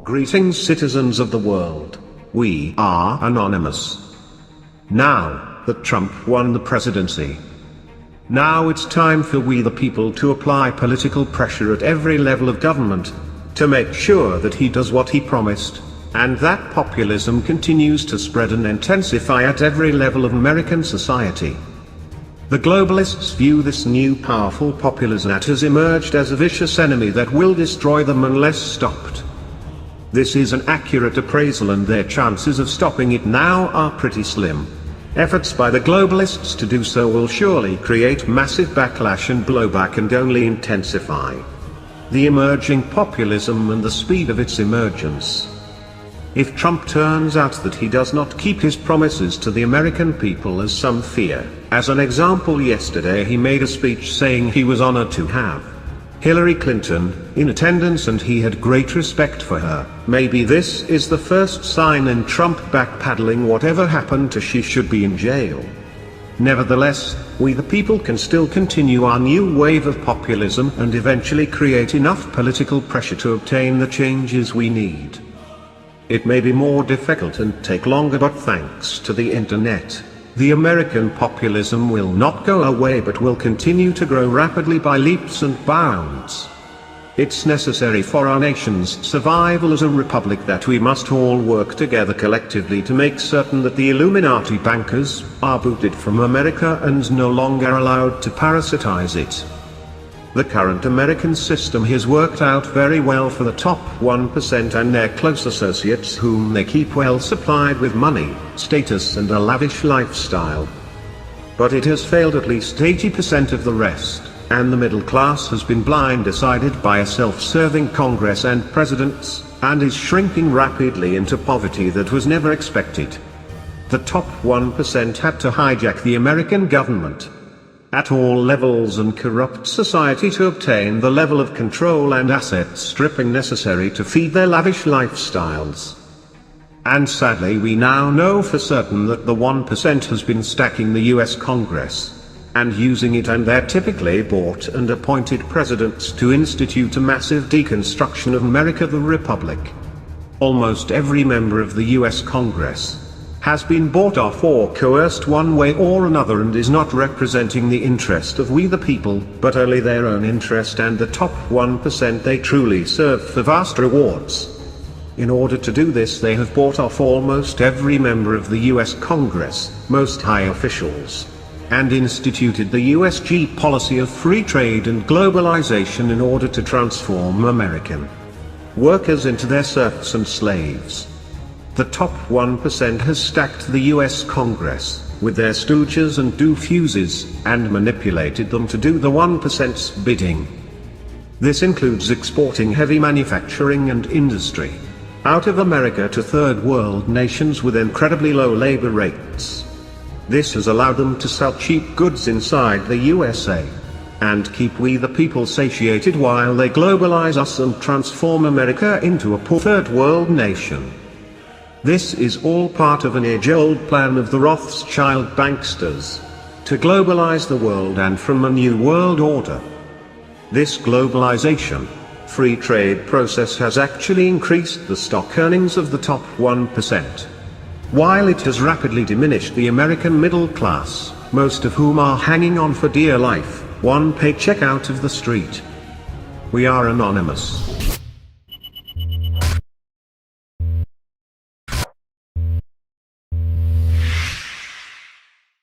Greetings, citizens of the world. We are anonymous. Now that Trump won the presidency, now it's time for we the people to apply political pressure at every level of government, to make sure that he does what he promised, and that populism continues to spread and intensify at every level of American society. The globalists view this new powerful populism that has emerged as a vicious enemy that will destroy them unless stopped. This is an accurate appraisal, and their chances of stopping it now are pretty slim. Efforts by the globalists to do so will surely create massive backlash and blowback and only intensify the emerging populism and the speed of its emergence. If Trump turns out that he does not keep his promises to the American people, as some fear, as an example, yesterday he made a speech saying he was honored to have Hillary Clinton in attendance and he had great respect for her. Maybe this is the first sign in Trump backpedaling. Whatever happened to she should be in jail. Nevertheless, we the people can still continue our new wave of populism and eventually create enough political pressure to obtain the changes we need. It may be more difficult and take longer, but thanks to the internet, the American populism will not go away but will continue to grow rapidly by leaps and bounds. It's necessary for our nation's survival as a republic that we must all work together collectively to make certain that the Illuminati bankers are booted from America and no longer allowed to parasitize it. The current American system has worked out very well for the top 1% and their close associates, whom they keep well supplied with money, status and a lavish lifestyle. But it has failed at least 80% of the rest, and the middle class has been blindsided by a self-serving Congress and presidents, and is shrinking rapidly into poverty that was never expected. The top 1% had to hijack the American government at all levels and corrupt society to obtain the level of control and asset stripping necessary to feed their lavish lifestyles. And sadly, we now know for certain that the 1% has been stacking the US Congress and using it and their typically bought and appointed presidents to institute a massive deconstruction of America the Republic. Almost every member of the US Congress has been bought off or coerced one way or another and is not representing the interest of we the people, but only their own interest and the top 1% they truly serve for vast rewards. In order to do this, they have bought off almost every member of the US Congress, most high officials, and instituted the USG policy of free trade and globalization in order to transform American workers into their serfs and slaves. The top 1% has stacked the US Congress with their stooges and doofuses, and manipulated them to do the 1%'s bidding. This includes exporting heavy manufacturing and industry out of America to third world nations with incredibly low labor rates. This has allowed them to sell cheap goods inside the USA and keep we the people satiated while they globalize us and transform America into a poor third world nation. This is all part of an age-old plan of the Rothschild banksters to globalize the world and from a new world order. This globalization, free trade process has actually increased the stock earnings of the top 1%, while it has rapidly diminished the American middle class, most of whom are hanging on for dear life, one paycheck out of the street. We are anonymous.